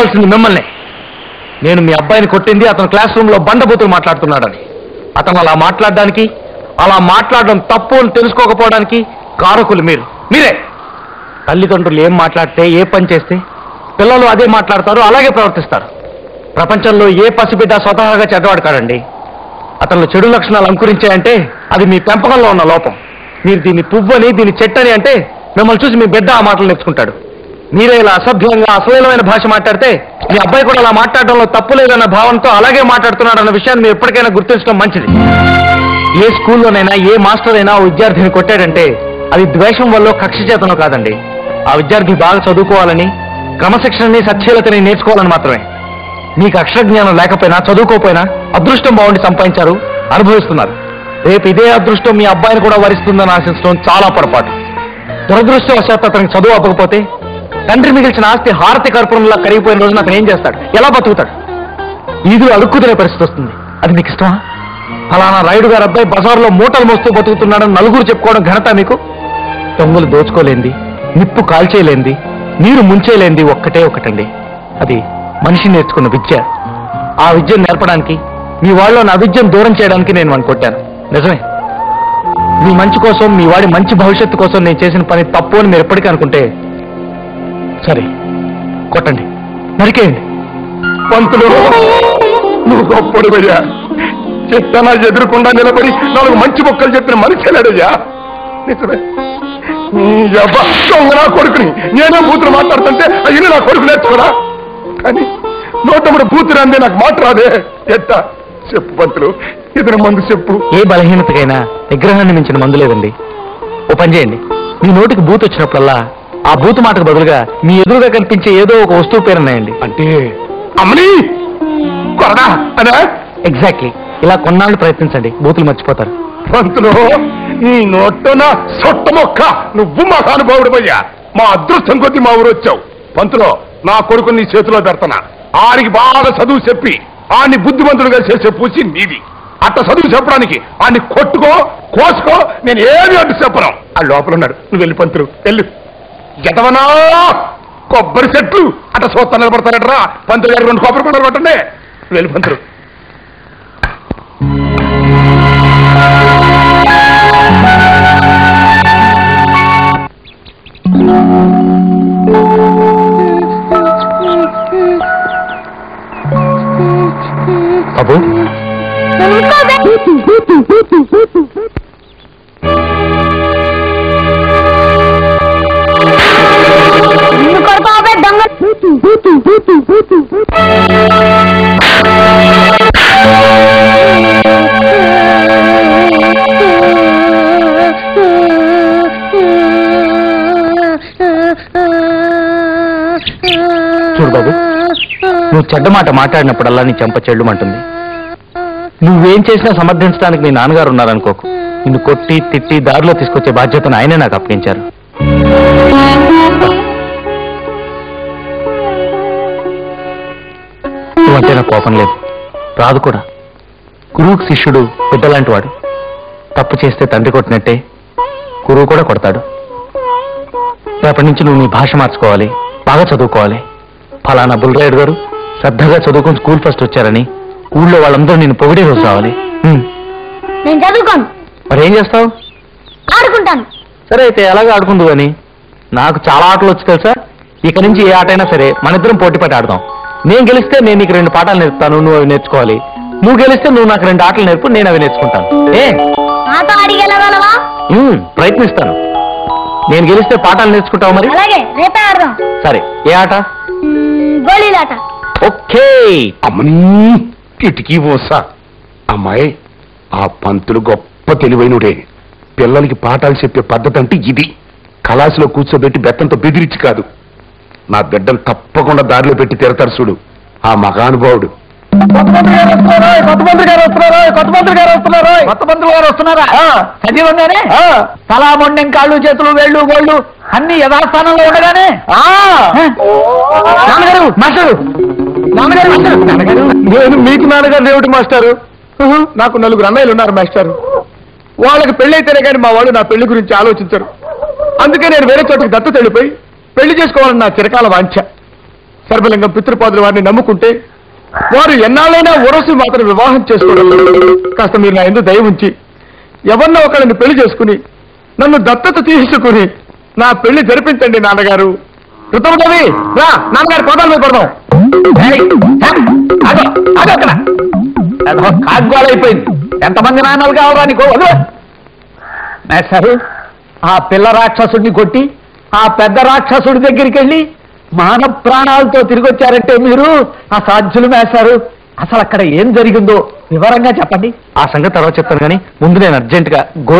పట్టుకోవాల్సింది మిమ్మల్ని. నేను మీ అబ్బాయిని కొట్టింది అతను క్లాస్ రూమ్ లో బండబూతులు మాట్లాడుతున్నాడని. అతను అలా మాట్లాడడానికి, అలా మాట్లాడడం తప్పు అని తెలుసుకోకపోవడానికి కారకులు మీరే. తల్లిదండ్రులు ఏం మాట్లాడితే, ఏ పని చేస్తే పిల్లలు అదే మాట్లాడతారు, అలాగే ప్రవర్తిస్తారు. ప్రపంచంలో ఏ పసిబిడ్డ స్వతహాగా చెడ్డవాడు కాడండి. అతను చెడు లక్షణాలు అంకురించాయంటే అది మీ పెంపకంలో ఉన్న లోపం. మీరు దీన్ని పువ్వని, దీన్ని చెట్టని అంటే మిమ్మల్ని చూసి మీ బిడ్డ ఆ మాటలు నేర్చుకుంటాడు. మీరే ఇలా అసభ్యంగా అశ్లీలమైన భాష మాట్లాడితే మీ అబ్బాయి కూడా అలా మాట్లాడడంలో తప్పు లేదన్న భావంతో అలాగే మాట్లాడుతున్నాడు అన్న విషయాన్ని మీరు ఎప్పటికైనా గుర్తించడం మంచిది. ఏ స్కూల్లోనైనా ఏ మాస్టర్ అయినా విద్యార్థిని కొట్టాడంటే అది ద్వేషం వల్ల, కక్ష చేతనో కాదండి. ఆ విద్యార్థి బాగా చదువుకోవాలని, క్రమశిక్షణని, సచ్ఛీలతని నేర్చుకోవాలని మాత్రమే. మీకు అక్షర జ్ఞానం లేకపోయినా, చదువుకోకపోయినా అదృష్టం బాగుండి సంపాదించారు, అనుభవిస్తున్నారు. రేపు ఇదే అదృష్టం మీ అబ్బాయిని కూడా వరిస్తుందని ఆశించడం చాలా పొరపాటు. దురదృష్టవశాత్తు అతనికి చదువు అవ్వకపోతే తండ్రి మిగిల్చిన ఆస్తి హారతి కర్పూరంలా కరిగిపోయిన రోజున అతను ఏం చేస్తాడు? ఎలా బతుకుతాడు? ఈదులు అడుక్కునే పరిస్థితి వస్తుంది. అది మీకు ఇష్టమా? ఫలానా రాయుడు గారు అబ్బాయి బజార్లో మూటలు మోస్తూ బతుకుతున్నాడని నలుగురు చెప్పుకోవడం ఘనత మీకు? దొంగలు దోచుకోలేంది, నిప్పు కాల్చేయలేంది, నీరు ముంచేలేంది ఒకటండి. అది మనిషి నేర్చుకున్న విద్య. ఆ విద్యను నేర్పడానికి, మీ వాళ్ళలో నా విద్యను దూరం చేయడానికి నేను వాడిని కొట్టాను. నిజమే. మీ మంచి కోసం, మీ వాడి మంచి భవిష్యత్తు కోసం నేను చేసిన పని తప్పు అని మీరు ఎప్పటికీ అనుకుంటే సరే, కొట్టండి, నరికేయండి. పంతులు, నువ్వు గొప్పడివయ్యా. చెత్తనా ఎదురుకుండా నిలబడి 4 మంచి మొక్కలు చెప్పిన మనిషి లేడయ్యా. నిజమే. నా కొడుకుని నేనే బూతులు మాట్లాడుతుంటే అయ్యి నా కొడుకు నేర్చుకోరా. కానీ నోటముడు బూతులు అందే నాకు మాట రాదే. ఎట్టా చెప్పు పంతులు, ఇతర మందు చెప్పు. ఏ బలహీనతకైనా నిగ్రహాన్ని మించిన మందు లేదండి. ఓ పని చేయండి, మీ నోటికి బూత్ వచ్చినప్పుడల్లా ఆ బూత్ మాటకు బదులుగా మీ ఎదురుగా కనిపించే ఏదో ఒక వస్తువు పేరున్నాయండి. అంటే అమ్మని కొరడా అదా? ఎగ్జాక్ట్లీ. ఇలా కొన్నాళ్ళు ప్రయత్నించండి, బూతులు మర్చిపోతారు. పంతులు, నీ నోట్టున సొట్ట మొక్క, నువ్వు మా అనుభవుడు పోయ్యా. మా అదృష్టం కొద్దీ మా ఊరు వచ్చావు. పంతులు, నా కొడుకు నీ చేతిలో పెడతానా. ఆడికి బాగా చదువు చెప్పి ఆడిని బుద్ధిమంతుడుగా చేసే పూసి నీది. అట్ట చదువు చెప్పడానికి ఆడిని కొట్టుకో, కోసుకో, నేను ఏమి అడ్డు చెప్పను. ఆ లోపల ఉన్నాడు, నువ్వు వెళ్ళి పంతులు వెళ్ళు. ఎదవనా కొబ్బరి చెట్లు అట్ట సోత్త నిలబడతారట్రా. పంతులు గారు 2 కొబ్బరి కొండలు పట్టండి. వెళ్ళి పంతులు. బాబు, చూడు బాబు, నువ్వు చెడ్డ మాట మాట్లాడినప్పుడల్లా నీ చెంప చెల్లుమంటుంది. నువ్వేం చేసినా సమర్థించడానికి మీ నాన్నగారు ఉన్నారనుకోకు. నిన్ను కొట్టి, తిట్టి దారిలో తీసుకొచ్చే బాధ్యతను ఆయనే నాకు అప్పగించారు. నువ్వంటే నాకు కోపం లేదు, రాదు కూడా. గురువుకి శిష్యుడు బిడ్డలాంటి వాడు. తప్పు చేస్తే తండ్రి కొట్టినట్టే గురువు కూడా కొడతాడు. రేపటి నుంచి నువ్వు నీ భాష మార్చుకోవాలి, బాగా చదువుకోవాలి. ఫలానా బుల్రాయుడు గారు శ్రద్ధగా చదువుకుని స్కూల్ ఫస్ట్ వచ్చారని ఊళ్ళో వాళ్ళందరూ నేను పొగిడే రోజు రావాలి. నేను చదువుకోను. మరేం చేస్తావు? ఆడుకుంటాను. సరే అయితే ఎలాగో ఆడుకుందు అని. నాకు చాలా ఆటలు వచ్చి తెలుసా. ఇక నుంచి ఏ ఆట అయినా సరే మన ఇద్దరం పోటీపడి ఆడదాం. నేను గెలిస్తే నేను నీకు 2 పాఠాలు నేర్పుతాను, నువ్వు అవి నేర్చుకోవాలి. నువ్వు గెలిస్తే నువ్వు నాకు 2 ఆటలు నేర్పు, నేను అవి నేర్చుకుంటాను. నాతో అడిగెలగలవా? ప్రయత్నిస్తాను. నేను గెలిస్తే పాఠాలు నేర్చుకుంటావు మరి? అలాగే, రేపే ఆడదాం. సరే, ఏ ఆట? గోళీలాట. ఓకే. అమ్మని కిటికీ పోసా. అమ్మాయి, ఆ పంతులు గొప్ప తెలివైనడే. పిల్లలకి పాఠాలు చెప్పే పద్ధతి అంటే ఇది. కళాసులో కూర్చోబెట్టి బెత్తంతో బెదిరించి కాదు. నా బిడ్డను తప్పకుండా దారిలో పెట్టి తిరతారు చూడు ఆ మహానుభావుడు. కొత్త మంత్రి గారు వస్తున్నారా? సజీవంగానే తలా మొండెం, కాళ్ళు, చేతులు, వేళ్ళు, గోళ్ళు అన్ని యథాస్థానంలో ఉండగానే నాన్నగారు మాస్టరు, నాన్నగారు మాస్టరు. నాన్నగారు, నేను మీకు నాన్నగారు దేవుటి మాస్టారు. నాకు 4 అన్నయ్యలు ఉన్నారు మాస్టారు. వాళ్ళకి పెళ్ళైతేనే కానీ మా వాళ్ళు నా పెళ్లి గురించి ఆలోచించరు. అందుకే నేను వేరే చోటుకి దత్తత వెళ్ళిపోయి పెళ్లి చేసుకోవాలని నా చిరకాల వాంఛ. సర్వలింగం పితృపాదుల వారిని నమ్ముకుంటే వారు ఎన్నాళ్ళైనా ఉరసి మాత్రం వివాహం చేసుకోవడం కాస్త మీరు నా ఎందుకు దయ ఉంచి ఎవరినో ఒకరిని పెళ్లి చేసుకుని నన్ను దత్తత తీసుకుని నా పెళ్లి జరిపించండి నాన్నగారు. కృతజ్ఞతవి రా నాన్నగారి పదాల మీద పడదాం. కాగ్వాలైపోయింది. ఎంతమంది నాన్నలు కావాలా నీకు? మేస్టారు, ఆ పిల్ల రాక్షసుడిని కొట్టి ఆ పెద్ద రాక్షసుడి దగ్గరికి వెళ్ళి మాన ప్రాణాలతో తిరిగి వచ్చారంటే మీరు అసాధ్యులు మేస్టారు. అసలు అక్కడ ఏం జరిగిందో వివరంగా చెప్పండి. ఆ సంగతి తర్వాత చెప్తాను కానీ ముందు నేను అర్జెంటుగా గోళీ